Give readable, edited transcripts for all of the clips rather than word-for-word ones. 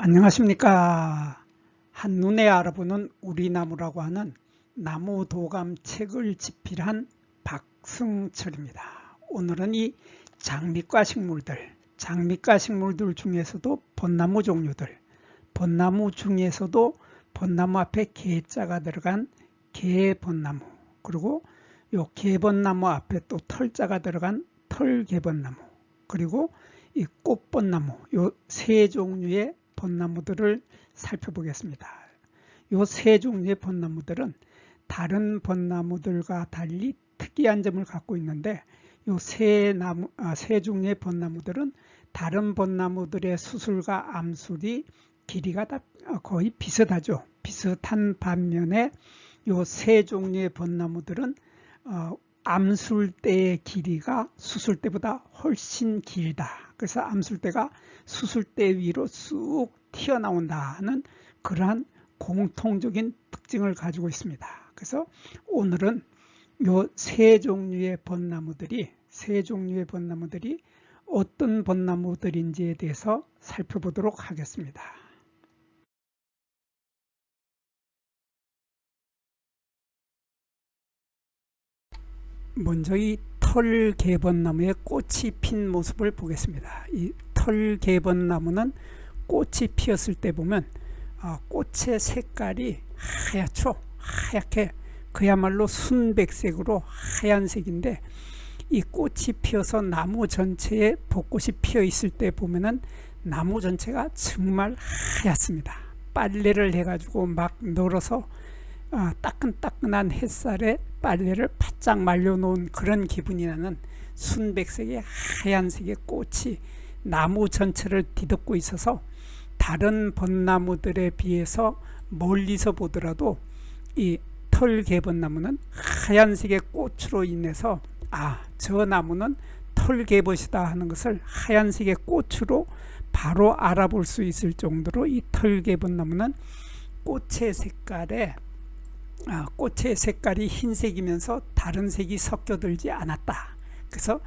안녕하십니까. 한눈에 알아보는 우리나무라고 하는 나무도감 책을 집필한 박승철입니다. 오늘은 이 장미과 식물들 중에서도 벚나무 종류들, 벚나무 중에서도 벚나무 앞에 개자가 들어간 개벚나무, 그리고 요 개벚나무 앞에 또 털자가 들어간 털개벚나무, 그리고 이 꽃벚나무, 요 세 종류의 벚나무들을 살펴보겠습니다. 요 세 종류의 벚나무들은 다른 벚나무들과 달리 특이한 점을 갖고 있는데, 요 세 종류의 벚나무들은 다른 벚나무들의 수술과 암술이 길이가 다 거의 비슷하죠. 비슷한 반면에 요 세 종류의 벚나무들은 암술대의 길이가 수술대보다 훨씬 길다. 그래서 암술대가 수술대 위로 쑥 튀어나온다는 그러한 공통적인 특징을 가지고 있습니다. 그래서 오늘은 요 세 종류의 벚나무들이 어떤 벚나무들인지에 대해서 살펴보도록 하겠습니다. 먼저 이 털개벚나무의 꽃이 핀 모습을 보겠습니다. 이 털개벚나무는 꽃이 피었을 때 보면 꽃의 색깔이 하얗게 그야말로 순백색으로 하얀색인데, 이 꽃이 피어서 나무 전체에 벚꽃이 피어 있을 때 보면은 나무 전체가 정말 하얗습니다. 빨래를 해가지고 막 널어서 따끈따끈한 햇살에 빨래를 바짝 말려놓은 그런 기분이 나는 순백색의 하얀색의 꽃이 나무 전체를 뒤덮고 있어서 다른 벚나무들에 비해서 멀리서 보더라도 이 털개벚나무는 하얀색의 꽃으로 인해서 저 나무는 털개벗이다 하는 것을 하얀색의 꽃으로 바로 알아볼 수 있을 정도로 이 털개벚나무는 꽃의 색깔이 흰색이면서 다른 색이 섞여들지 않았다. 그래서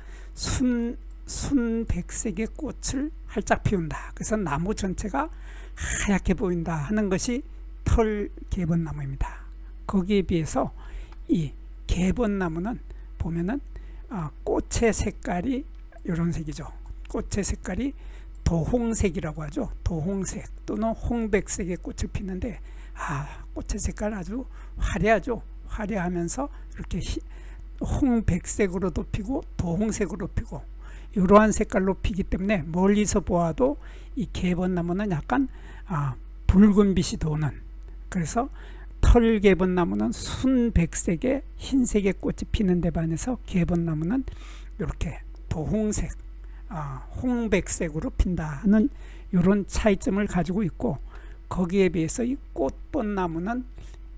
순백색의 꽃을 활짝 피운다. 그래서 나무 전체가 하얗게 보인다 하는 것이 털개벚나무입니다. 거기에 비해서 이 개벚나무는 보면은 꽃의 색깔이 이런 색이죠. 꽃의 색깔이 도홍색이라고 하죠. 도홍색 또는 홍백색의 꽃을 피는데 꽃의 색깔 아주 화려하면서 이렇게 홍백색으로도 피고 도홍색으로 피고 이러한 색깔로 피기 때문에 멀리서 보아도 이 개벚나무는 약간 붉은 빛이 도는, 그래서 털개벚나무는 순백색의 흰색의 꽃이 피는 데 반해서 개벚나무는 이렇게 도홍색, 홍백색으로 핀다는 이런 차이점을 가지고 있고, 거기에 비해서 이 꽃벚나무는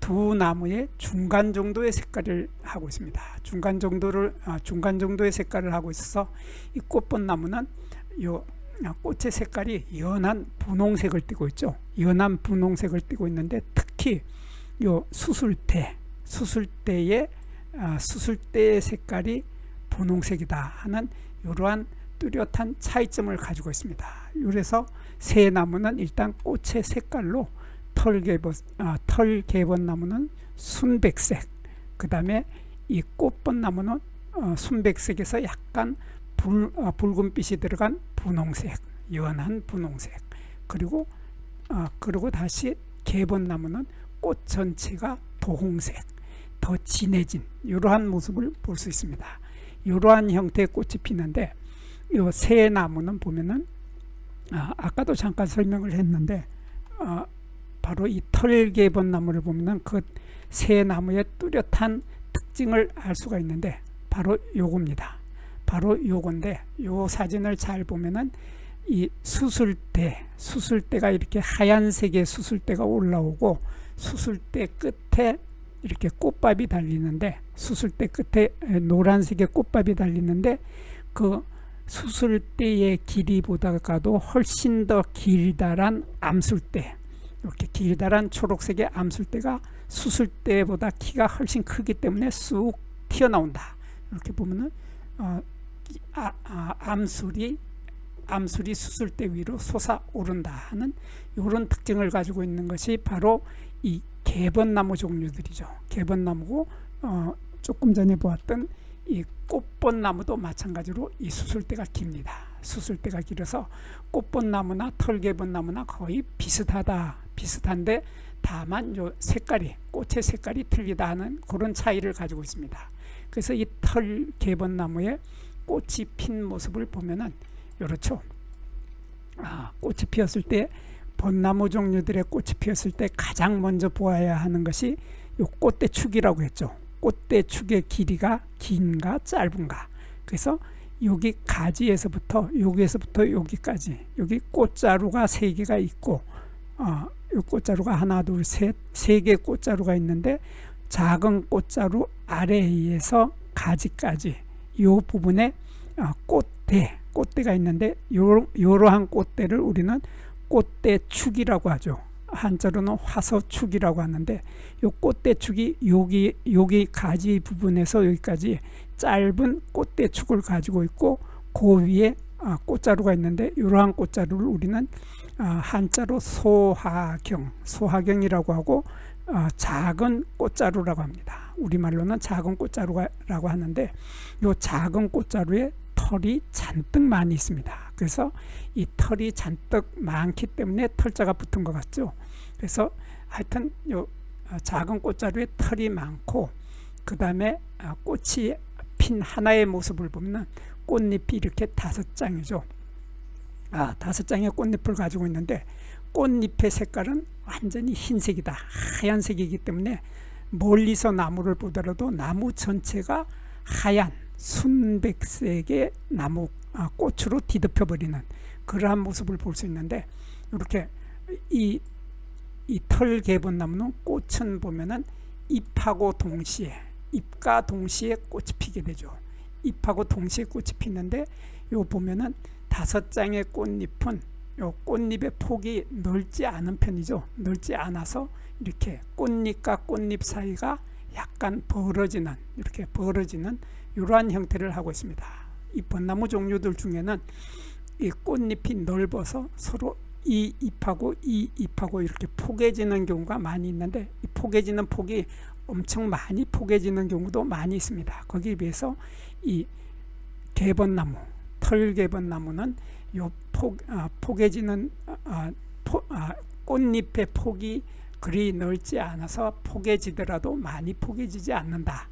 두 나무의 중간 정도의 색깔을 하고 있습니다. 중간 정도의 색깔을 하고 있어서 이 꽃벚나무는 꽃의 색깔이 연한 분홍색을 띠고 있죠. 연한 분홍색을 띠고 있는데, 특히 수술대의 색깔이 분홍색이다 하는 이러한 뚜렷한 차이점을 가지고 있습니다. 그래서 새 나무는 일단 꽃의 색깔로 털개벚나무는 순백색, 그 다음에 이 꽃벚나무는 순백색에서 약간 붉은빛이 들어간 분홍색, 연한 분홍색, 그리고 다시 개벚나무는 꽃 전체가 도홍색, 더 진해진 이러한 모습을 볼 수 있습니다. 이러한 형태의 꽃이 피는데, 이 새 나무는 보면은 아까도 잠깐 설명을 했는데, 바로 이 털개벚나무를 보면은 그 새 나무의 뚜렷한 특징을 알 수가 있는데, 바로 요겁니다. 바로 요건데, 요 사진을 잘 보면은 이 수술대가 이렇게 하얀색의 수술대가 올라오고, 수술대 끝에 이렇게 꽃밥이 달리는데, 수술대 끝에 노란색의 꽃밥이 달리는데, 그 수술대의 길이보다가도 훨씬 더 길다란 암술대, 이렇게 길다란 초록색의 암술대가 수술대보다 키가 훨씬 크기 때문에 쑥 튀어나온다. 이렇게 보면은 암술이 암술이 수술대 위로 솟아오른다 하는 이런 특징을 가지고 있는 것이 바로 이 개번나무 종류들이죠. 개번나무고 조금 전에 보았던 이 꽃번나무도 마찬가지로 이 수술대가 깁니다. 수술대가 길어서 꽃번나무나 털개번나무나 거의 비슷한데 다만 요 색깔이, 꽃의 색깔이 틀리다 하는 그런 차이를 가지고 있습니다. 그래서 이 털개번나무의 꽃이 핀 모습을 보면은 이렇죠. 꽃이 피었을 때, 벚나무 종류들의 꽃이 피었을 때 가장 먼저 보아야 하는 것이 요 꽃대축이라고 했죠. 꽃대축의 길이가 긴가 짧은가. 그래서 여기 가지에서부터 여기에서부터 여기까지, 여기 꽃자루가 3개가 있고 요 꽃자루가 하나 둘 셋 3개 꽃자루가 있는데, 작은 꽃자루 아래에서 가지까지 요 부분에 꽃대가 있는데, 요러한 꽃대를 우리는 꽃대축이라고 하죠. 한자로는 화서축이라고 하는데, 요 꽃대축이 여기 가지 부분에서 여기까지 짧은 꽃대축을 가지고 있고, 그 위에 꽃자루가 있는데, 이러한 꽃자루를 우리는 한자로 소하경이라고 하고 작은 꽃자루라고 합니다. 우리말로는 작은 꽃자루라고 하는데, 이 작은 꽃자루에 털이 잔뜩 많이 있습니다. 그래서 이 털이 잔뜩 많기 때문에 털자가 붙은 것 같죠. 그래서 하여튼 요 작은 꽃자루에 털이 많고, 그 다음에 꽃이 핀 하나의 모습을 보면 꽃잎이 이렇게 5장이죠. 5장의 꽃잎을 가지고 있는데, 꽃잎의 색깔은 완전히 흰색이다, 하얀색이기 때문에 멀리서 나무를 보더라도 나무 전체가 하얀 순백색의 나무 꽃으로 뒤덮여버리는 그러한 모습을 볼 수 있는데, 이렇게 이 털개번나무는 꽃은 보면은 잎과 동시에 꽃이 피게 되죠. 잎하고 동시에 꽃이 피는데, 요 보면은 5장의 꽃잎은 요 꽃잎의 폭이 넓지 않은 편이죠. 넓지 않아서 이렇게 꽃잎과 꽃잎 사이가 약간 이렇게 벌어지는 이러한 형태를 하고 있습니다. 이 벚나무 종류들 중에는 이 꽃잎이 넓어서 서로 이 잎하고 이렇게 포개지는 경우가 많이 있는데, 이 포개지는 폭이 엄청 많이 포개지는 경우도 많이 있습니다. 거기에 비해서 이 개번나무, 털개번나무는 요 포개지는 꽃잎의 폭이 그리 넓지 않아서 포개지더라도 많이 포개지지 않는다,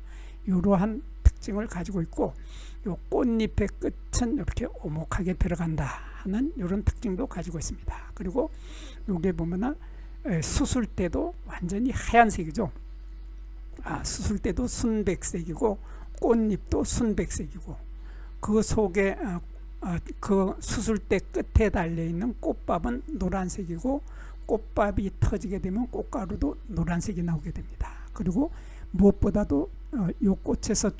이러한 특징을 가지고 있고, 요 꽃잎의 끝은 이렇게 오목하게 들어간다 하는 이런 특징도 가지고 있습니다. 그리고 여기 보면은 수술대도 완전히 하얀색이죠. 수술대도 순백색이고 꽃잎도 순백색이고, 그 속에 그 수술대 끝에 달려있는 꽃밥은 노란색이고, 꽃밥이 터지게 되면 꽃가루도 노란색이 나오게 됩니다. 그리고 무엇보다도 이 꽃에서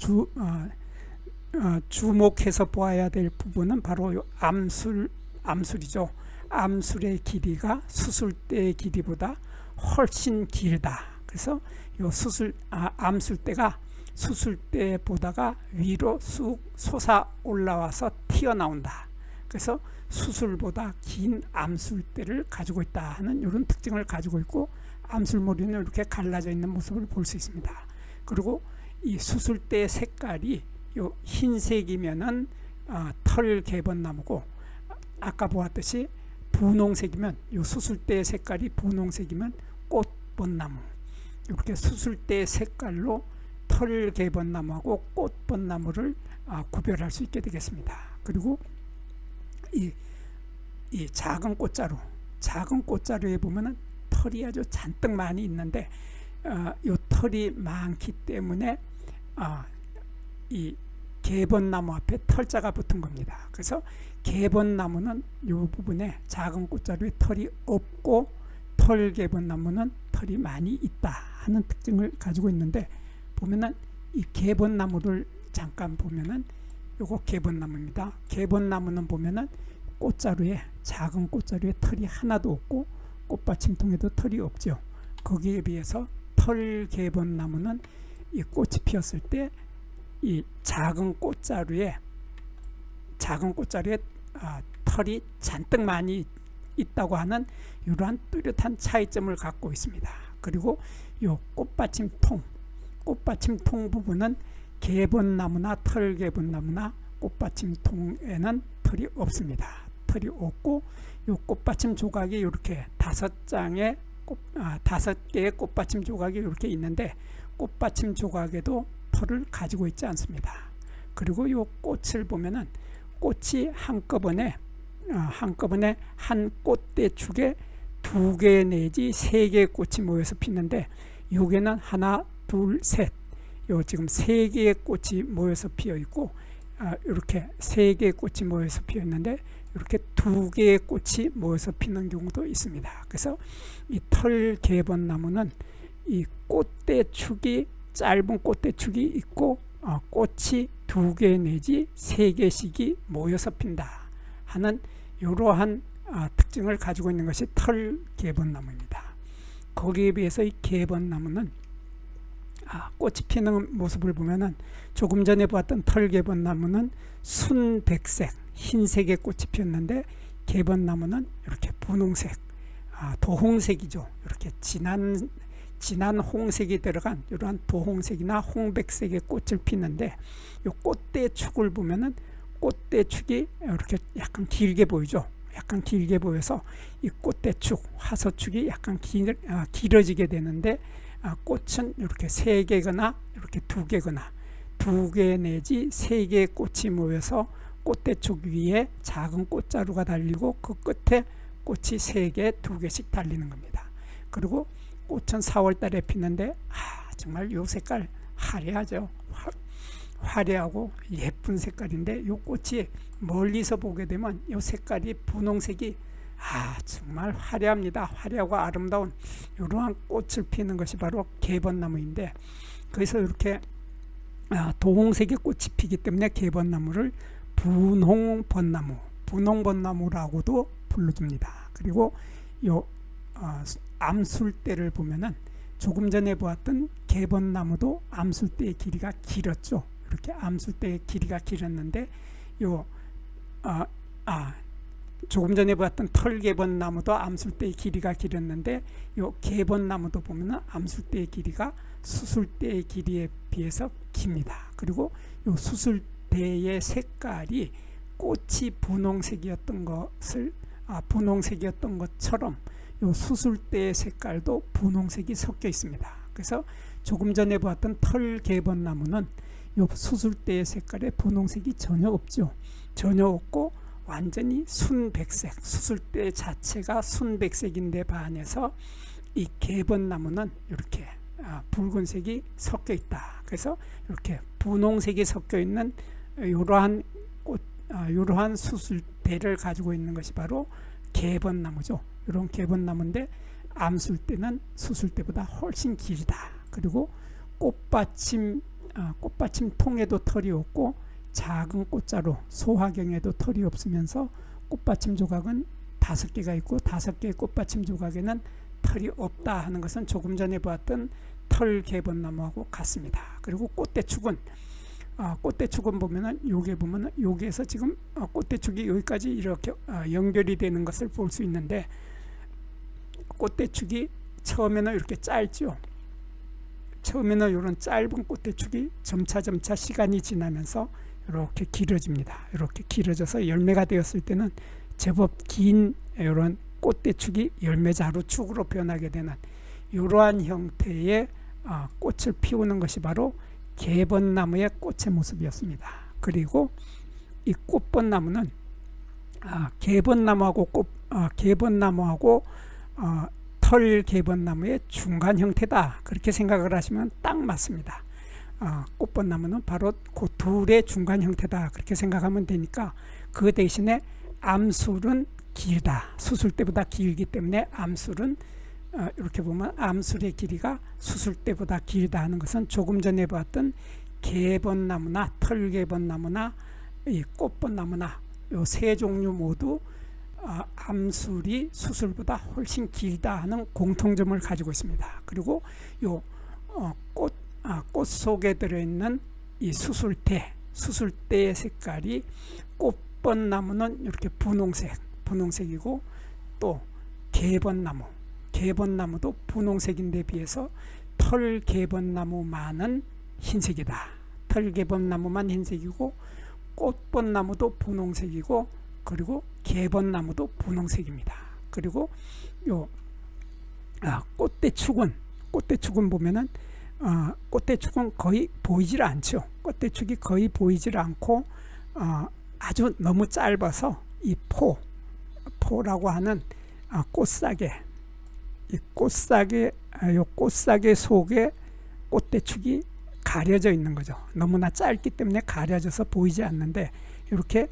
주목해서 보아야 될 부분은 바로 요 암술이죠. 암술의 길이가 수술대의 길이보다 훨씬 길다. 그래서 요 암술대가 수술대보다가 위로 쑥 솟아 올라와서 튀어나온다. 그래서 수술보다 긴 암술대를 가지고 있다 하는 이런 특징을 가지고 있고, 암술머리는 이렇게 갈라져 있는 모습을 볼 수 있습니다. 그리고 이 수술대 색깔이 요 흰색이면은 털개번나무고, 아까 보았듯이 분홍색이면, 요 수술대 색깔이 분홍색이면 꽃번나무, 이렇게 수술대 색깔로 털개번나무하고 꽃번나무를 구별할 수 있게 되겠습니다. 그리고 이 작은 꽃자루에 보면은 털이 아주 잔뜩 많이 있는데, 이 털이 많기 때문에 이 개번나무 앞에 털자가 붙은 겁니다. 그래서 개번나무는 이 부분에, 작은 꽃자루에 털이 없고 털개번나무는 털이 많이 있다 하는 특징을 가지고 있는데, 보면은 이 개번나무를 잠깐 보면은 요거 개번나무입니다. 개번나무는 보면은 작은 꽃자루에 털이 하나도 없고 꽃받침통에도 털이 없죠. 거기에 비해서 털개번나무는 이 꽃이 피었을 때 이 작은 꽃자루에 털이 잔뜩 많이 있다고 하는 이러한 뚜렷한 차이점을 갖고 있습니다. 그리고 이 꽃받침통 부분은 개번나무나 털개번나무나 꽃받침통에는 털이 없습니다. 털이 없고 이 꽃받침 조각이 이렇게 5개의 꽃받침 조각이 이렇게 있는데 꽃받침 조각에도 털을 가지고 있지 않습니다. 그리고 이 꽃을 보면은 꽃이 한꺼번에 한 꽃대축에 2개 내지 3개의 꽃이 모여서 피는데 여기는 하나, 둘, 셋, 요 지금 3개의 꽃이 모여서 피어 있고 이렇게 3개의 꽃이 모여서 피어 있는데 이렇게 2개의 꽃이 모여서 피는 경우도 있습니다. 그래서 이 털개번나무는 이 꽃대축이 짧은 꽃대축이 있고 꽃이 2개 내지 3개씩이 모여서 핀다 하는 이러한 특징을 가지고 있는 것이 털개번나무입니다. 거기에 비해서 이 개번나무는 꽃이 피는 모습을 보면은 조금 전에 보았던 털개번나무는 순백색 흰색의 꽃이 피었는데 개번나무는 이렇게 분홍색 도홍색이죠. 이렇게 진한 홍색이 들어간 이러한 도홍색이나 홍백색의 꽃을 피는데 이 꽃대축을 보면은 꽃대축이 이렇게 약간 길게 보이죠. 약간 길게 보여서 이 꽃대축 화서축이 약간 길어지게 되는데 꽃은 이렇게 3개거나 이렇게 2개거나 2개 내지 3개의 꽃이 모여서 꽃대축 위에 작은 꽃자루가 달리고 그 끝에 꽃이 3개, 2개씩 달리는 겁니다. 그리고 꽃은 4월 달에 피는데 정말 이 색깔 화려하죠. 화려하고 예쁜 색깔인데 이 꽃이 멀리서 보게 되면 이 색깔이 분홍색이 정말 화려합니다. 화려하고 아름다운 이러한 꽃을 피는 것이 바로 개번나무인데 그래서 이렇게 도홍색의 꽃이 피기 때문에 개번나무를 분홍번나무라고도 불러줍니다. 그리고 요 암술대를 보면은 조금 전에 보았던 개번나무도 암술대의 길이가 길었죠. 이렇게 암술대의 길이가 길었는데 조금 전에 보았던 털개번나무도 암술대의 길이가 길었는데 요 개번나무도 보면은 암술대의 길이가 수술대의 길이에 비해서 깁니다. 그리고 요 수술대의 색깔이 꽃이 분홍색이었던 것처럼 요 수술대의 색깔도 분홍색이 섞여 있습니다. 그래서 조금 전에 보았던 털개번나무는 요 수술대의 색깔에 분홍색이 전혀 없죠. 전혀 없고 완전히 순백색, 수술대 자체가 순백색인데 반해서 이 개번나무는 이렇게 붉은색이 섞여 있다. 그래서 이렇게 분홍색이 섞여 있는 이러한 수술대를 가지고 있는 것이 바로 개번나무죠. 이런 개번나무인데 암술대는 수술대보다 훨씬 길다. 그리고 꽃받침 통에도 털이 없고 작은 꽃자루 소화경에도 털이 없으면서 꽃받침 조각은 5개가 있고 5개의 꽃받침 조각에는 털이 없다 하는 것은 조금 전에 보았던 털개번나무하고 같습니다. 그리고 꽃대축은 보면은 여기에서 지금 꽃대축이 여기까지 이렇게 연결이 되는 것을 볼 수 있는데 꽃대축이 처음에는 이렇게 짧죠. 처음에는 이런 짧은 꽃대축이 점차 시간이 지나면서 이렇게 길어집니다. 이렇게 길어져서 열매가 되었을 때는 제법 긴 이런 꽃대축이 열매자루축으로 변하게 되는 이러한 형태의 꽃을 피우는 것이 바로 개번나무의 꽃의 모습이었습니다. 그리고 이 꽃번나무는 개번나무하고 털개번나무의 중간 형태다. 그렇게 생각을 하시면 딱 맞습니다. 꽃번나무는 바로 그 둘의 중간 형태다. 그렇게 생각하면 되니까 그 대신에 암술은 길다. 수술대보다 길기 때문에 암술은 이렇게 보면 암술의 길이가 수술대보다 길다 하는 것은 조금 전에 봤던 개번나무나 털개번나무나 이 꽃번나무나 이 세 종류 모두 암술이 수술보다 훨씬 길다 하는 공통점을 가지고 있습니다. 그리고 요 꽃 속에 들어있는 이 수술대의 색깔이 꽃벚나무는 이렇게 분홍색이고, 또 개벚나무도 분홍색인데 비해서 털개벚나무만은 흰색이다. 털개벚나무만 흰색이고, 꽃벚나무도 분홍색이고, 그리고 개벚나무도 분홍색입니다. 그리고 요 꽃대축은 보면은 꽃대축은 거의 보이질 않죠. 꽃대축이 거의 보이질 않고 아주 너무 짧아서 이 포라고 하는 꽃사계, 이 꽃사계 속에 꽃대축이 가려져 있는 거죠. 너무나 짧기 때문에 가려져서 보이지 않는데, 이렇게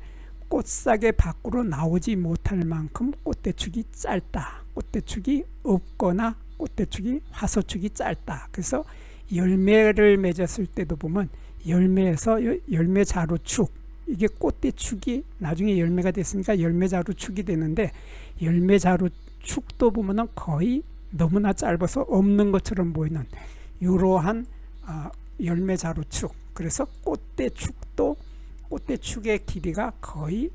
꽃사계 밖으로 나오지 못할 만큼 꽃대축이 짧다. 꽃대축이 없거나 꽃대축이 화소축이 짧다. 그래서 열매를 맺었을 때도 보면 열매에서 열매 자루축, 이게 꽃대축이 나중에 열매가 됐으니까 열매 자루축이 되는데, 열매 자루축도 보면은 거의 너무나 짧아서 없는 것처럼 보이는 이러한 열매 자루축. 그래서 꽃대축의 길이가 거의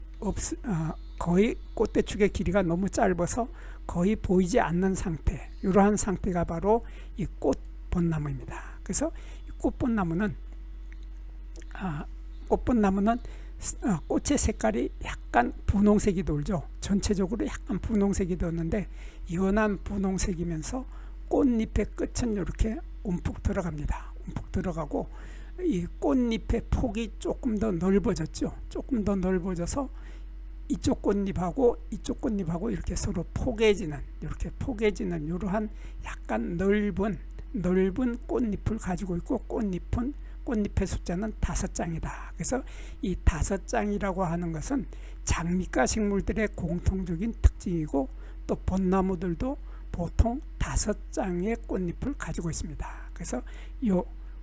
꽃대축의 길이가 너무 짧아서 거의 보이지 않는 상태, 이러한 상태가 바로 이 꽃벚나무입니다. 그래서 이 꽃벚나무는 꽃의 색깔이 약간 분홍색이 돌죠. 전체적으로 약간 분홍색이 도는데, 연한 분홍색이면서 꽃잎의 끝은 이렇게 움푹 들어갑니다. 움푹 들어가고, 이 꽃잎의 폭이 조금 더 넓어졌죠. 조금 더 넓어져서 이쪽 꽃잎하고 이쪽 꽃잎하고 이렇게 서로 포개지는 이러한 약간 넓은 꽃잎을 가지고 있고, 꽃잎의 숫자는 5장이다. 그래서 이 5장이라고 하는 것은 장미과 식물들의 공통적인 특징이고, 또 벚나무들도 보통 5장의 꽃잎을 가지고 있습니다. 그래서 이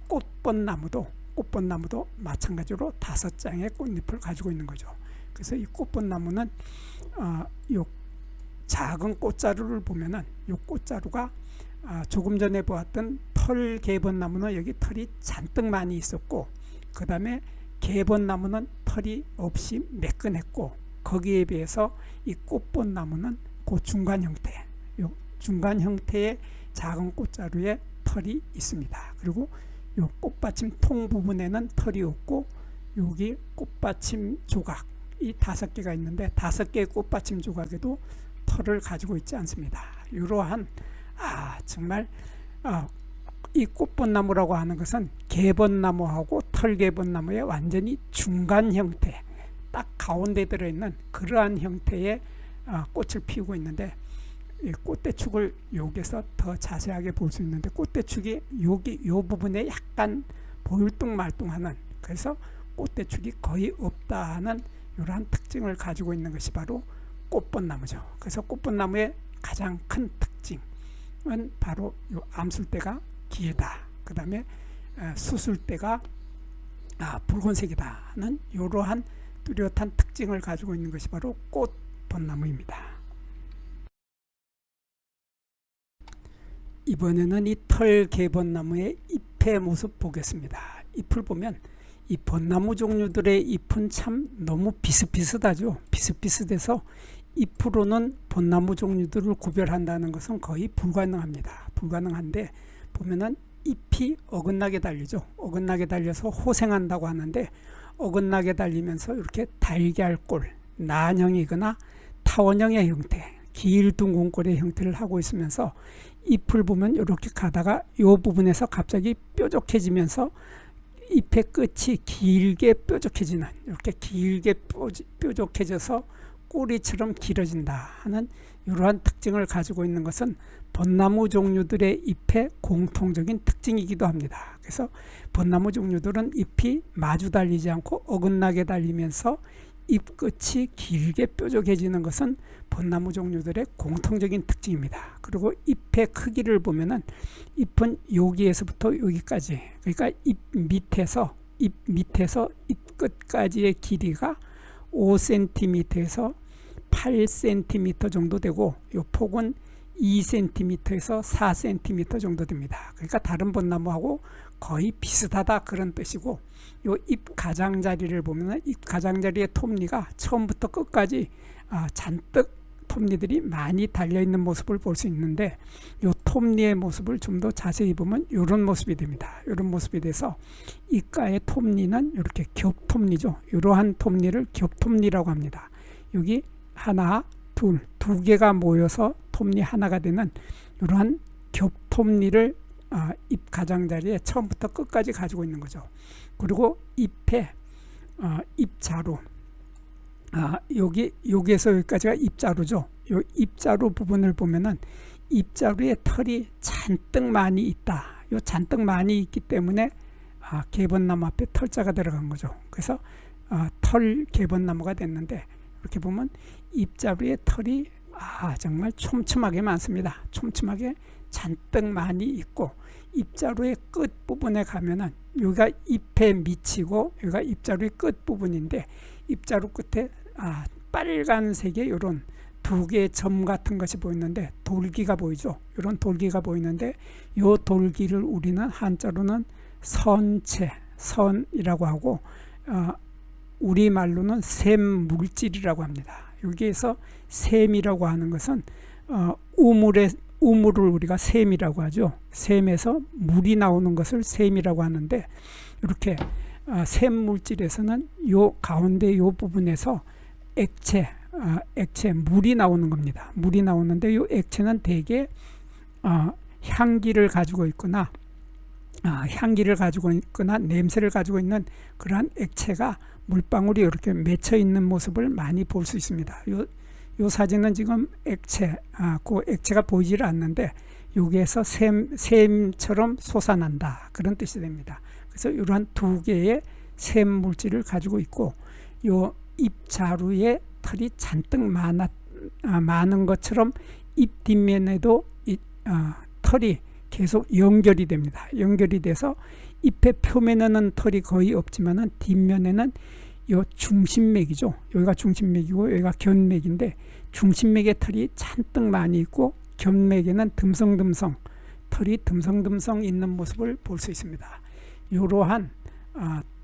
꽃벚나무도 마찬가지로 5장의 꽃잎을 가지고 있는 거죠. 그래서 이 꽃벚나무는 요 작은 꽃자루를 보면은 이 꽃자루가 조금 전에 보았던 털개벚나무는 여기 털이 잔뜩 많이 있었고, 그 다음에 개벚나무는 털이 없이 매끈했고, 거기에 비해서 이 꽃벚나무는 그 중간 형태의 작은 꽃자루에 털이 있습니다. 그리고 이 꽃받침 통 부분에는 털이 없고, 여기 꽃받침 조각, 이 5개가 있는데 5개의 꽃받침 조각에도 털을 가지고 있지 않습니다. 이러한 정말 이 꽃벚나무라고 하는 것은 개벚나무하고 털개벚나무의 완전히 중간 형태, 딱 가운데 들어있는 그러한 형태의 꽃을 피우고 있는데, 이 꽃대축을 여기서 더 자세하게 볼 수 있는데, 꽃대축이 여기 이 부분에 약간 보일뚱말뚱하는, 그래서 꽃대축이 거의 없다 하는 이러한 특징을 가지고 있는 것이 바로 꽃벚나무죠. 그래서 꽃벚나무의 가장 큰 특징은 바로 이 암술대가 길다. 그 다음에 수술대가 붉은색이다 하는 이러한 뚜렷한 특징을 가지고 있는 것이 바로 꽃벚나무입니다. 이번에는 이 털개벚나무의 잎의 모습 보겠습니다. 잎을 보면 이 벚나무 종류들의 잎은 참 너무 비슷비슷하죠. 비슷비슷해서 잎으로는 벚나무 종류들을 구별한다는 것은 거의 불가능합니다. 불가능한데, 보면은 잎이 어긋나게 달리죠. 어긋나게 달려서 호생한다고 하는데, 어긋나게 달리면서 이렇게 달걀꼴, 난형이거나 타원형의 형태, 길둥근꼴의 형태를 하고 있으면서, 잎을 보면 이렇게 가다가 이 부분에서 갑자기 뾰족해지면서 잎의 끝이 길게 뾰족해지는, 이렇게 길게 뾰족해져서 꼬리처럼 길어진다 하는 이러한 특징을 가지고 있는 것은 벚나무 종류들의 잎의 공통적인 특징이기도 합니다. 그래서 벚나무 종류들은 잎이 마주 달리지 않고 어긋나게 달리면서 잎 끝이 길게 뾰족해지는 것은 벚나무 종류들의 공통적인 특징입니다. 그리고 잎의 크기를 보면은 잎은 여기에서부터 여기까지, 그러니까 잎 밑에서 잎 끝까지의 길이가 5cm에서 8cm 정도 되고, 이 폭은 2cm에서 4cm 정도 됩니다. 그러니까 다른 벚나무하고 거의 비슷하다 그런 뜻이고, 요 잎 가장자리를 보면은 잎 가장자리의 톱니가 처음부터 끝까지 잔뜩 톱니들이 많이 달려있는 모습을 볼 수 있는데, 요 톱니의 모습을 좀 더 자세히 보면 이런 모습이 됩니다. 이런 모습이 돼서 이가의 톱니는 이렇게 겹톱니죠. 이러한 톱니를 겹톱니라고 합니다. 여기 하나, 두 개가 모여서 톱니 하나가 되는 이러한 겹톱니를 잎 가장자리에 처음부터 끝까지 가지고 있는 거죠. 그리고 잎에 잎자루, 여기에서 여기까지가 잎자루죠. 요 잎자루 부분을 보면은 잎자루에 털이 잔뜩 많이 있다. 요 잔뜩 많이 있기 때문에 개번나무 앞에 털자가 들어간 거죠. 그래서 털 개번나무가 됐는데, 이렇게 보면 잎자루에 털이 정말 촘촘하게 많습니다. 촘촘하게 잔뜩 많이 있고, 잎자루의 끝 부분에 가면은 여기가 잎의 밑이고 여기가 잎자루의 끝 부분인데, 잎자루 끝에 빨간색의 이런 두 개의 점 같은 것이 보이는데 돌기가 보이죠. 이런 돌기가 보이는데, 이 돌기를 우리는 한자로는 선체, 선이라고 하고 우리말로는 샘물질이라고 합니다. 여기에서 샘이라고 하는 것은 우물을 우리가 샘이라고 하죠. 샘에서 물이 나오는 것을 샘이라고 하는데, 이렇게 샘물질에서는 요 가운데 요 부분에서 액체 물이 나오는 겁니다. 물이 나오는데 요 액체는 대개 향기를 가지고 있거나 냄새를 가지고 있는 그러한 액체가 물방울이 이렇게 맺혀 있는 모습을 많이 볼 수 있습니다. 요 사진은 지금 그 액체가 보이질 않는데 여기에서 샘처럼 솟아난다 그런 뜻이 됩니다. 그래서 이러한 두 개의 샘 물질을 가지고 있고, 요 잎자루에 털이 잔뜩 많은 것처럼 잎 뒷면에도 털이 계속 연결이 됩니다. 연결이 돼서 잎의 표면에는 털이 거의 없지만은 뒷면에는 요 중심맥이죠. 여기가 중심맥이고 여기가 견맥인데, 중심맥에 털이 잔뜩 많이 있고 견맥에는 듬성듬성 털이 듬성듬성 있는 모습을 볼 수 있습니다. 이러한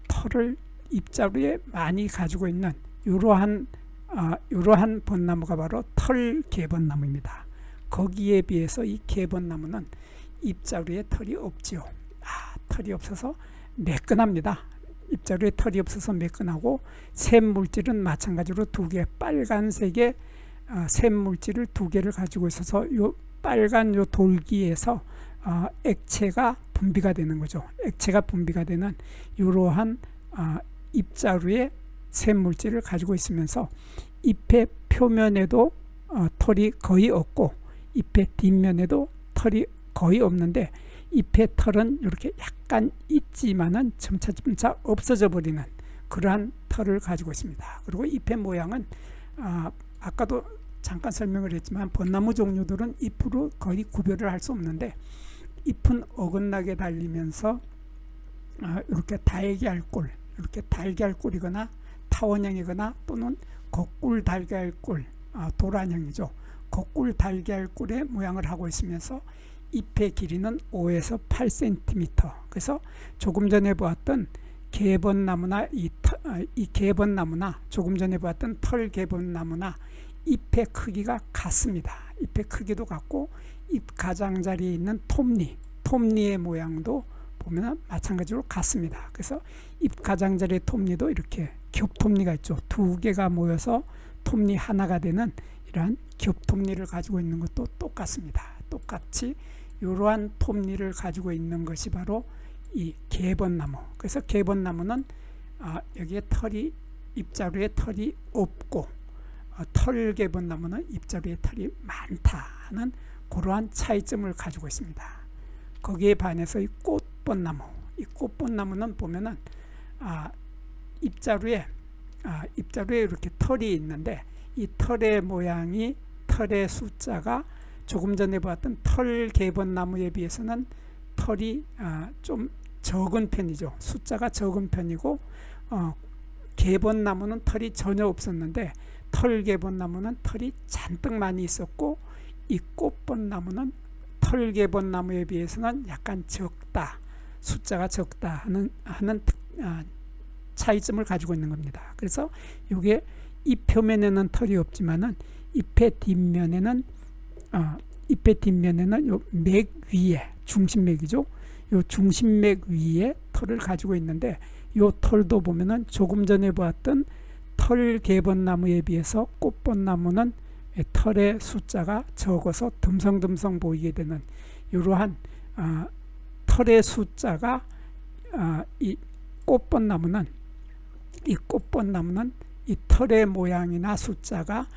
털을 잎자루에 많이 가지고 있는 이러한 벚나무가 바로 털개벚나무입니다. 거기에 비해서 이 개벚나무는 잎자루에 털이 없지요. 털이 없어서 매끈합니다. 잎자루에 털이 없어서 매끈하고, 샘물질은 마찬가지로 두 개, 빨간색의 샘물질을 두 개를 가지고 있어서 요 빨간 요 돌기에서 액체가 분비가 되는 거죠. 액체가 분비가 되는 이러한 잎자루의 샘물질을 가지고 있으면서 잎의 표면에도 털이 거의 없고 잎의 뒷면에도 털이 거의 없는데, 잎의 털은 이렇게 약간 있지만은 점차 없어져 버리는 그러한 털을 가지고 있습니다. 그리고 잎의 모양은 아까도 잠깐 설명을 했지만 벚나무 종류들은 잎으로 거의 구별을 할 수 없는데, 잎은 어긋나게 달리면서 이렇게 달걀꿀이거나 타원형이거나 또는 거꿀 달걀꿀, 도란형이죠. 거꿀 달걀꿀의 모양을 하고 있으면서 잎의 길이는 5에서 8cm. 그래서 조금 전에 보았던 개벚나무나 이 개벚나무나 조금 전에 보았던 털개벚나무나 잎의 크기가 같습니다. 잎의 크기도 같고, 잎 가장자리에 있는 톱니의 모양도 보면 마찬가지로 같습니다. 그래서 잎 가장자리의 톱니도 이렇게 겹톱니가 있죠. 두 개가 모여서 톱니 하나가 되는 이러한 겹톱니를 가지고 있는 것도 똑같습니다. 똑같이 이러한 톱니를 가지고 있는 것이 바로 이 개벚나무. 그래서 개벚나무는 여기에 잎자루에 털이 없고, 털개벚나무는 잎자루에 털이 많다 하는 그러한 차이점을 가지고 있습니다. 거기에 반해서 이 꽃벚나무는 보면은 잎자루에 이렇게 털이 있는데, 이 털의 모양이, 털의 숫자가 조금 전에 봤던 털개벚나무에 비해서는 털이 좀 적은 편이죠. 숫자가 적은 편이고, 개벚나무는 털이 전혀 없었는데 털개벚나무는 털이 잔뜩 많이 있었고, 이 꽃벚나무는 털개벚나무에 비해서는 약간 적다, 숫자가 적다 하는 차이점을 가지고 있는 겁니다. 그래서 이게 잎 표면에는 털이 없지만은 잎의 뒷면에는 요 맥 위에, 중심맥이죠. 요 중심맥 위에 털을 가지고 있는데, 요 털도 보면은 조금 전에 보았던 털개벚나무에 비해서 꽃벚나무는 털의 숫자가 적어서 듬성듬성 보이게 되는 이러한 털의 숫자가 이 꽃벚나무는 이 털의 모양이나 숫자가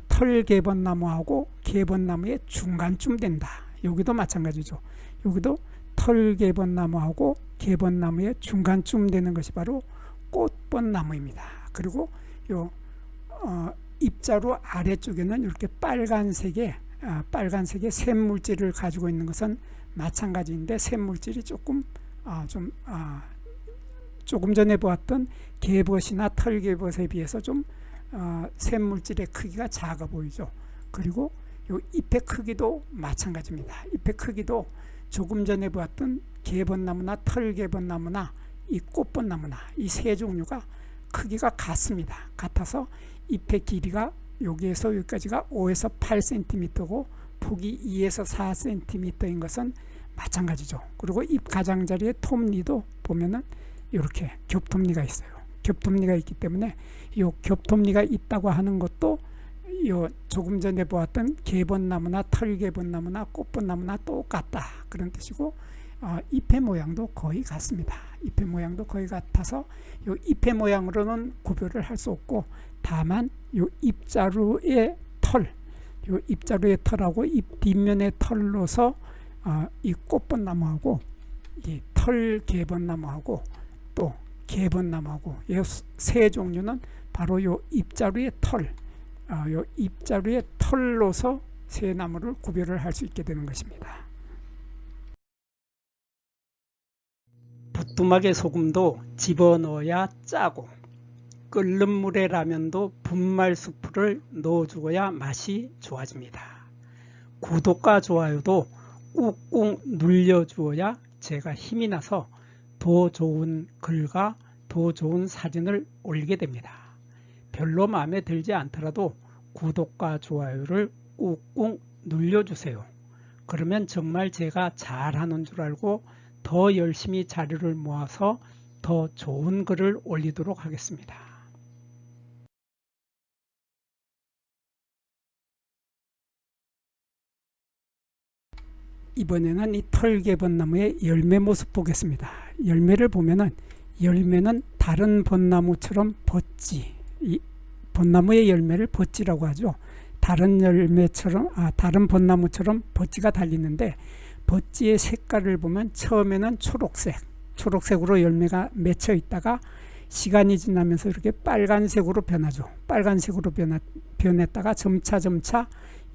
털개벚나무하고 개벚나무의 중간쯤 된다. 여기도 마찬가지죠. 여기도 털개벚나무하고 개벚나무의 중간쯤 되는 것이 바로 꽃벚나무입니다. 그리고 요 입자루 아래쪽에는 이렇게 빨간색의 샘물질을 가지고 있는 것은 마찬가지인데, 샘물질이 조금 전에 보았던 개벗이나 털개벗에 비해서 좀 샘물질의 크기가 작아 보이죠. 그리고 요 잎의 크기도 마찬가지입니다. 잎의 크기도 조금 전에 보았던 개벚나무나 털개벚나무나 이 꽃벚나무나 이 세 종류가 크기가 같습니다. 같아서 잎의 길이가 여기에서 여기까지가 5에서 8cm고 폭이 2에서 4cm인 것은 마찬가지죠. 그리고 잎 가장자리의 톱니도 보면은 이렇게 겹톱니가 있어요. 겹톱니가 있기 때문에 이 겹톱니가 있다고 하는 것도 요 조금 전에 보았던 개벚나무나 털개벚나무나 꽃벚나무나 똑같다, 그런 뜻이고, 잎의 모양도 거의 같습니다. 잎의 모양도 거의 같아서 요 잎의 모양으로는 구별을 할 수 없고, 다만 요 잎자루의 털하고 잎 뒷면의 털로서 이 꽃벚나무하고 이 털개벚나무하고 또 개벚나무하고 이 세 종류는 바로 요 잎자루의 털로서 세 나무를 구별을 할 수 있게 되는 것입니다. 부뚜막에 소금도 집어넣어야 짜고, 끓는 물에 라면도 분말수프를 넣어주어야 맛이 좋아집니다. 구독과 좋아요도 꾹꾹 눌려주어야 제가 힘이 나서 더 좋은 글과 더 좋은 사진을 올리게 됩니다. 별로 마음에 들지 않더라도 구독과 좋아요를 꾹꾹 눌려주세요. 그러면 정말 제가 잘하는 줄 알고 더 열심히 자료를 모아서 더 좋은 글을 올리도록 하겠습니다. 이번에는 이 털개벚나무의 열매 모습 보겠습니다. 열매를 보면은, 열매는 다른 벚나무처럼 벗지, 이 벚나무의 열매를 벗지라고 하죠. 다른 벚나무처럼 벗지가 달리는데, 벗지의 색깔을 보면 처음에는 초록색으로 열매가 맺혀 있다가 시간이 지나면서 이렇게 빨간색으로 변하죠. 빨간색으로 변했다가 점차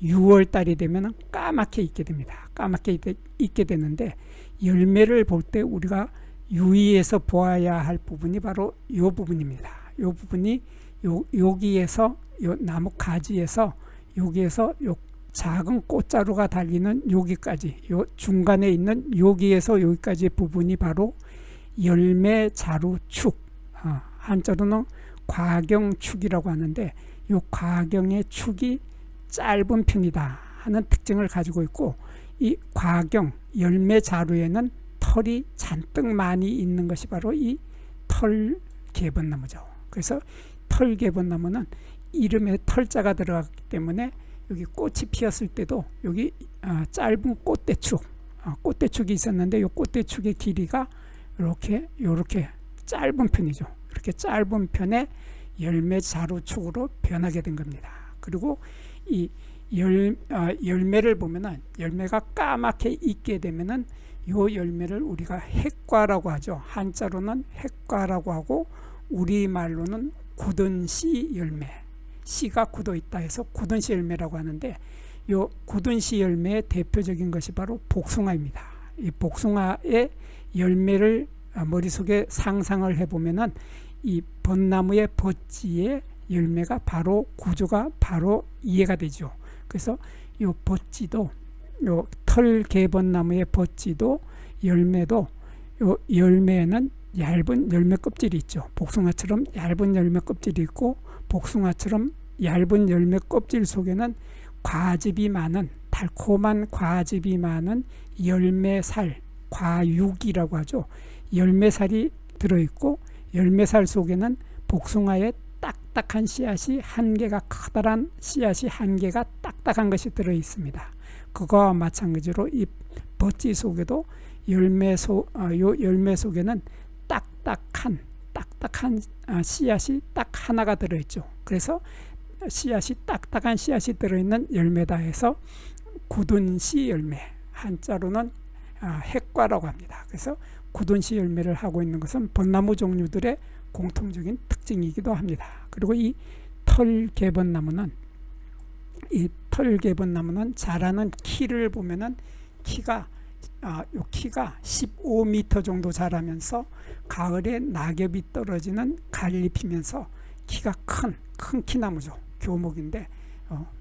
6월달이 되면 까맣게 익게 됩니다. 까맣게 익게 되는데, 열매를 볼 때 우리가 유의해서 보아야 할 부분이 바로 이 부분입니다. 이 부분이 여기에서 요 나무 가지에서 여기에서 요 작은 꽃자루가 달리는 여기까지, 요 중간에 있는 여기에서 여기까지의 부분이 바로 열매 자루축, 한자로는 과경축이라고 하는데, 이 과경의 축이 짧은 편이다 하는 특징을 가지고 있고, 이 과경 열매 자루에는 털이 잔뜩 많이 있는 것이 바로 이 털개벚나무죠. 그래서 털개벚나무는 이름에 털자가 들어갔기 때문에 여기 꽃이 피었을 때도 여기 짧은 꽃대축이 있었는데, 이 꽃대축의 길이가 이렇게 짧은 편이죠. 이렇게 짧은 편의 열매 자루축으로 변하게 된 겁니다. 그리고 이 열매를 보면은, 열매가 까맣게 익게 되면은 이 열매를 우리가 핵과라고 하죠. 한자로는 핵과라고 하고, 우리말로는 굳은 씨 열매, 씨가 굳어 있다 해서 굳은 씨 열매라고 하는데, 이 굳은 씨 열매의 대표적인 것이 바로 복숭아입니다. 이 복숭아의 열매를 머릿속에 상상을 해보면은 이 벚나무의 벗지의 열매가 바로 구조가 바로 이해가 되죠. 그래서 요 버찌도, 요 털개번나무의 버찌도 열매도, 요 열매에는 얇은 열매 껍질이 있죠. 복숭아처럼 얇은 열매 껍질이 있고, 복숭아처럼 얇은 열매 껍질 속에는 과즙이 많은, 달콤한 과즙이 많은 열매살, 과육이라고 하죠. 열매살이 들어있고, 열매살 속에는 복숭아의 딱딱한 씨앗이 한 개가, 커다란 씨앗이 한 개가 딱딱한 것이 들어있습니다. 그거와 마찬가지로 이 버찌 속에도 열매 속에는 딱딱한 씨앗이 딱 하나가 들어있죠. 그래서 씨앗이 딱딱한 씨앗이 들어있는 열매다 해서 굳은 씨 열매, 한자로는 핵과라고 합니다. 그래서 굳은 씨 열매를 하고 있는 것은 벚나무 종류들의 공통적인 특징이기도 합니다. 그리고 이 털개번나무는 자라는 키를 보면은 키가 15m 정도 자라면서 가을에 낙엽이 떨어지는 가리를 피면서 키가 큰 키나무죠. 교목인데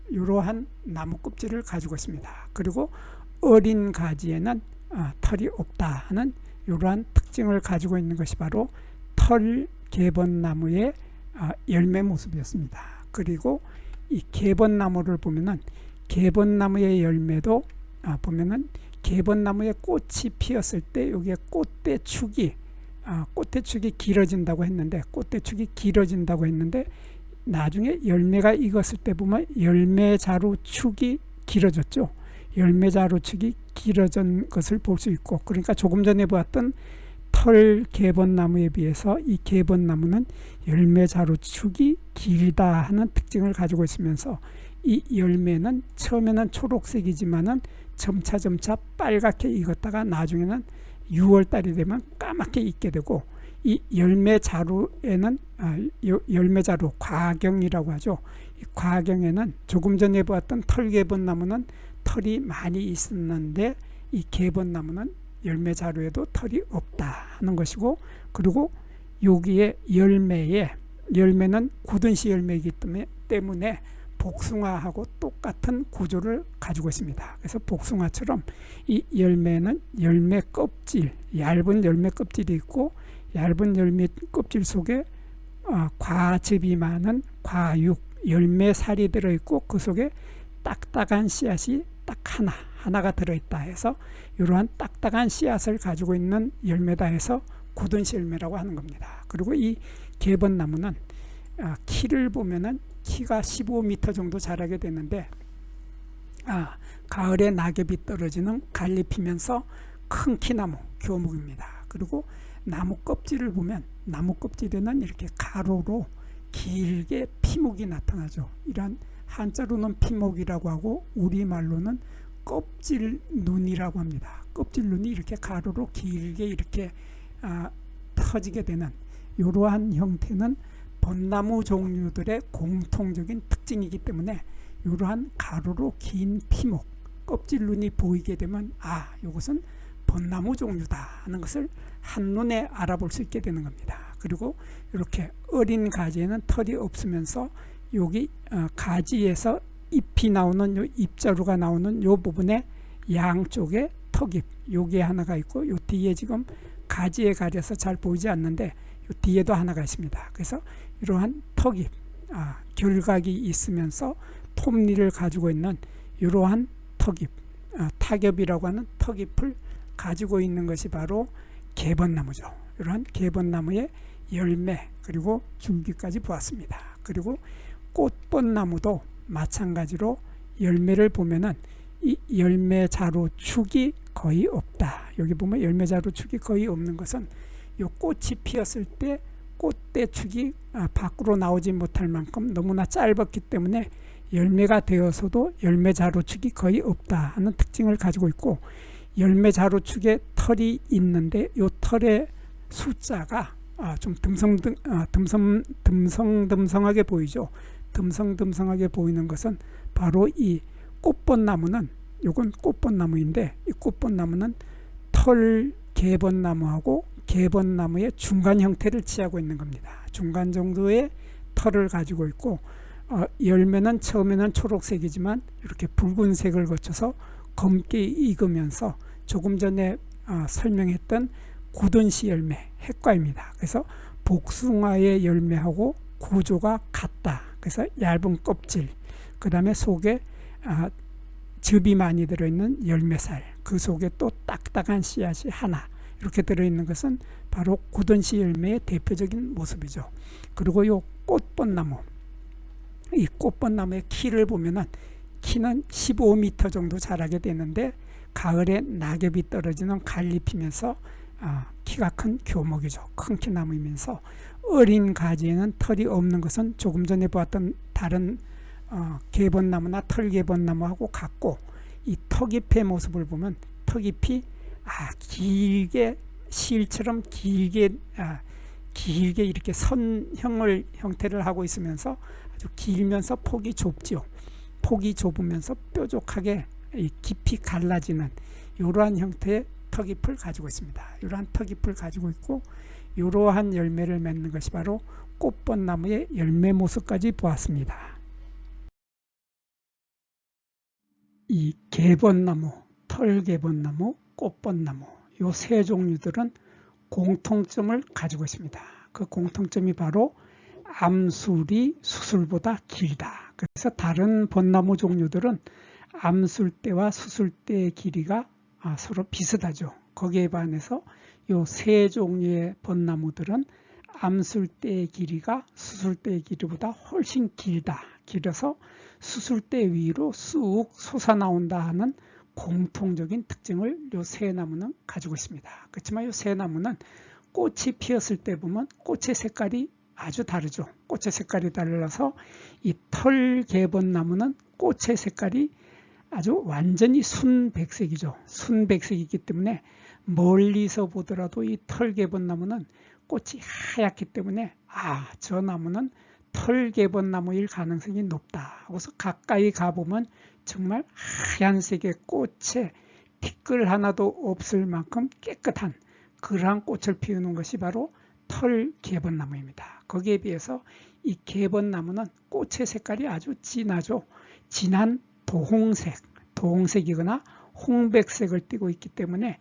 이러한 나무 껍질을 가지고 있습니다. 그리고 어린 가지에는 털이 없다 하는 이러한 특징을 가지고 있는 것이 바로 털개번나무의 열매 모습이었습니다. 그리고 이 개번나무를 보면은 개번나무의 열매도 보면은 개번나무에 꽃이 피었을 때 여기에 꽃대축이 길어진다고 했는데, 나중에 열매가 익었을 때 보면 열매자루축이 길어졌죠. 열매자루축이 길어진 것을 볼 수 있고, 그러니까 조금 전에 보았던 털개번나무에 비해서 이 개번나무는 열매자루축이 길다 하는 특징을 가지고 있으면서, 이 열매는 처음에는 초록색이지만은 점차 빨갛게 익었다가 나중에는 6월달이 되면 까맣게 익게 되고, 이 열매자루에는 열매자루 과경이라고 하죠. 이 과경에는 조금 전에 보았던 털개번나무는 털이 많이 있었는데, 이 개번나무는 열매자루에도 털이 없다 하는 것이고, 그리고 여기에 열매는 굳은 씨 열매이기 때문에 복숭아하고 똑같은 구조를 가지고 있습니다. 그래서 복숭아처럼 이 열매는 열매 껍질, 얇은 열매 껍질이 있고, 얇은 열매 껍질 속에 과즙이 많은 과육, 열매살이 들어있고, 그 속에 딱딱한 씨앗이 딱 하나가 들어있다 해서 이러한 딱딱한 씨앗을 가지고 있는 열매다 해서 굳은 씨 열매라고 하는 겁니다. 그리고 이 개번나무는 키를 보면은 키가 15m 정도 자라게 되는데, 가을에 낙엽이 떨어지는 갈리 피면서 큰 키나무, 교목입니다. 그리고 나무 껍질을 보면 나무 껍질에는 이렇게 가로로 길게 피목이 나타나죠. 이런 한자로는 피목이라고 하고 우리말로는 껍질눈이라고 합니다. 껍질눈이 이렇게 가로로 길게 이렇게 터지게 되는 이러한 형태는 벚나무 종류들의 공통적인 특징이기 때문에 이러한 가로로 긴 피목, 껍질눈이 보이게 되면 이것은 벚나무 종류다 하는 것을 한눈에 알아볼 수 있게 되는 겁니다. 그리고 이렇게 어린 가지에는 털이 없으면서 여기 가지에서 잎이 나오는 요 잎자루가 나오는 요 부분에 양쪽에 턱잎, 여기에 하나가 있고, 요 뒤에 지금 가지에 가려서 잘 보이지 않는데 요 뒤에도 하나가 있습니다. 그래서 이러한 턱잎, 결각이 있으면서 톱니를 가지고 있는 이러한 턱잎, 타겹이라고 하는 턱잎을 가지고 있는 것이 바로 개번나무죠. 이러한 개번나무의 열매, 그리고 줄기까지 보았습니다. 그리고 꽃번나무도 마찬가지로 열매를 보면은 이 열매자루축이 거의 없다. 여기 보면 열매자루축이 거의 없는 것은 이 꽃이 피었을 때 꽃대축이 밖으로 나오지 못할 만큼 너무나 짧았기 때문에 열매가 되어서도 열매자루축이 거의 없다 하는 특징을 가지고 있고, 열매자루축에 털이 있는데 이 털의 숫자가 좀 듬성듬성하게 보이죠. 듬성듬성하게 보이는 것은 바로 이 꽃번나무는, 이건 꽃번나무인데 이 꽃번나무는 털개번나무하고 개번나무의 중간 형태를 취하고 있는 겁니다. 중간 정도의 털을 가지고 있고, 열매는 처음에는 초록색이지만 이렇게 붉은색을 거쳐서 검게 익으면서 조금 전에 설명했던 굳은씨 열매, 핵과입니다. 그래서 복숭아의 열매하고 구조가 같다. 그래서 얇은 껍질, 그 다음에 속에 즙이 많이 들어있는 열매살, 그 속에 또 딱딱한 씨앗이 하나, 이렇게 들어있는 것은 바로 굳은씨 열매의 대표적인 모습이죠. 그리고 이 꽃벚나무, 이 꽃벚나무의 키를 보면은 키는 15m 정도 자라게 되는데 가을에 낙엽이 떨어지는 가을잎이면서 키가 큰 교목이죠. 큰 키나무이면서 어린 가지에는 털이 없는 것은 조금 전에 보았던 다른 개벚나무나 털개벚나무하고 같고, 이 턱잎의 모습을 보면 턱잎이 길게 실처럼 길게 이렇게 선형을 형태를 하고 있으면서 아주 길면서 폭이 좁지요. 폭이 좁으면서 뾰족하게 깊이 갈라지는 이러한 형태의 턱잎을 가지고 있습니다. 이러한 턱잎을 가지고 있고 이러한 열매를 맺는 것이 바로 꽃벚나무의 열매 모습까지 보았습니다. 이 개벚나무, 털개벚나무, 꽃벚나무 이 세 종류들은 공통점을 가지고 있습니다. 그 공통점이 바로 암술이 수술보다 길다. 그래서 다른 벚나무 종류들은 암술 때와 수술 때의 길이가 서로 비슷하죠. 거기에 반해서 이 세 종류의 벚나무들은 암술 때의 길이가 수술 때의 길이보다 훨씬 길어서 수술 때 위로 쑥 솟아나온다 하는 공통적인 특징을 이 세 나무는 가지고 있습니다. 그렇지만 이 세 나무는 꽃이 피었을 때 보면 꽃의 색깔이 아주 다르죠. 꽃의 색깔이 달라서 이 털개벚나무는 꽃의 색깔이 아주 완전히 순백색이죠. 순백색이기 때문에 멀리서 보더라도 이 털개벚나무는 꽃이 하얗기 때문에 저 나무는 털개벚나무일 가능성이 높다. 그래서 가까이 가보면 정말 하얀색의 꽃에 티끌 하나도 없을 만큼 깨끗한 그러한 꽃을 피우는 것이 바로 털개벚나무입니다. 거기에 비해서 이 개벚나무는 꽃의 색깔이 아주 진하죠. 진한 도홍색이거나 홍백색을 띠고 있기 때문에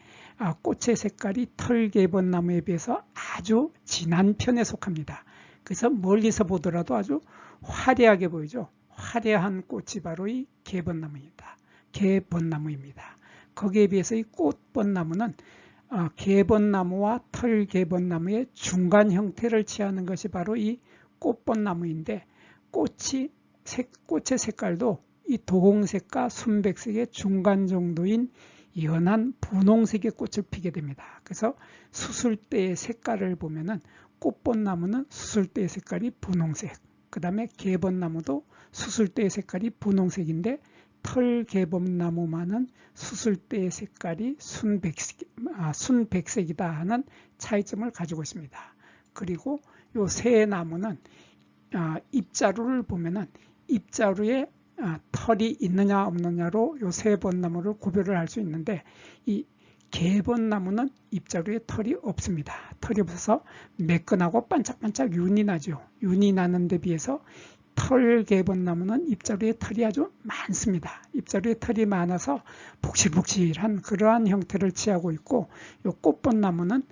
꽃의 색깔이 털개벚나무에 비해서 아주 진한 편에 속합니다. 그래서 멀리서 보더라도 아주 화려하게 보이죠. 화려한 꽃이 바로 이 개벚나무입니다. 거기에 비해서 이 꽃벚나무는 개벚나무와 털개벚나무의 중간 형태를 취하는 것이 바로 이 꽃벚나무인데 꽃의 색깔도 이 도홍색과 순백색의 중간 정도인 연한 분홍색의 꽃을 피게 됩니다. 그래서 수술 때의 색깔을 보면은 꽃벚나무는 수술 때의 색깔이 분홍색, 그 다음에 개벚나무도 수술 때의 색깔이 분홍색인데 털개벚나무만은 수술 때의 색깔이 순백색이다 하는 차이점을 가지고 있습니다. 그리고 이 세 나무는 잎자루를 보면은 잎자루에 털이 있느냐 없느냐로 이 세 벚나무를 구별을 할 수 있는데 이 개벚나무는 잎자루에 털이 없습니다. 털이 없어서 매끈하고 반짝반짝 윤이 나죠. 윤이 나는 데 비해서 털개벚나무는 잎자루에 털이 아주 많습니다. 잎자루에 털이 많아서 복실복실한 그러한 형태를 취하고 있고 이 꽃벚나무는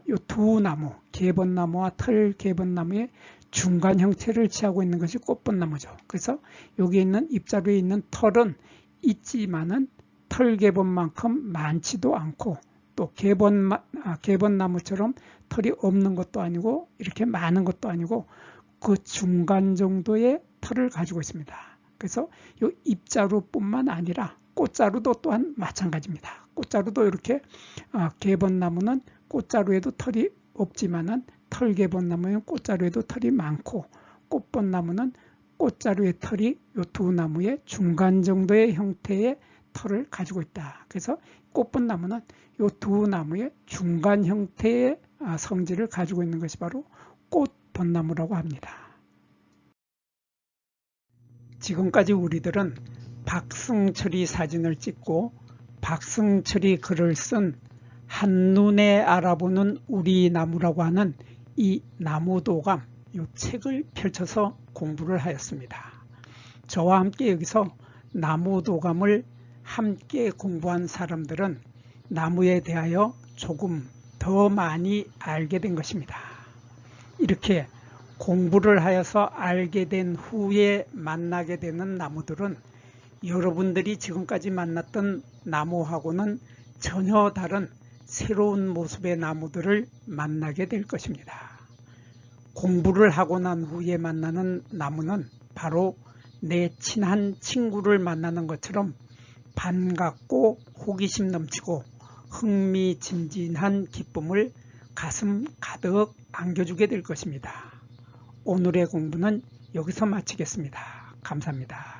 이 두 나무, 개벚나무와 털개벚나무의 중간 형태를 취하고 있는 것이 꽃벚나무죠. 그래서 여기 있는 잎자루에 있는 털은 있지만은 털개벚만큼 많지도 않고 또 개벚나무처럼 털이 없는 것도 아니고 이렇게 많은 것도 아니고 그 중간 정도의 털을 가지고 있습니다. 그래서 이 잎자루뿐만 아니라 꽃자루도 또한 마찬가지입니다. 꽃자루도 이렇게 개벚나무는 꽃자루에도 털이 없지만은 털개벚나무는 꽃자루에도 털이 많고 꽃벚나무는 꽃자루의 털이 이 두 나무의 중간 정도의 형태의 털을 가지고 있다. 그래서 꽃벚나무는 이 두 나무의 중간 형태의 성질을 가지고 있는 것이 바로 꽃벚나무라고 합니다. 지금까지 우리들은 박승철이 사진을 찍고 박승철이 글을 쓴 한눈에 알아보는 우리 나무라고 하는 이 나무도감, 이 책을 펼쳐서 공부를 하였습니다. 저와 함께 여기서 나무도감을 함께 공부한 사람들은 나무에 대하여 조금 더 많이 알게 된 것입니다. 이렇게 공부를 하여서 알게 된 후에 만나게 되는 나무들은 여러분들이 지금까지 만났던 나무하고는 전혀 다른 새로운 모습의 나무들을 만나게 될 것입니다. 공부를 하고 난 후에 만나는 나무는 바로 내 친한 친구를 만나는 것처럼 반갑고 호기심 넘치고 흥미진진한 기쁨을 가슴 가득 안겨주게 될 것입니다. 오늘의 공부는 여기서 마치겠습니다. 감사합니다.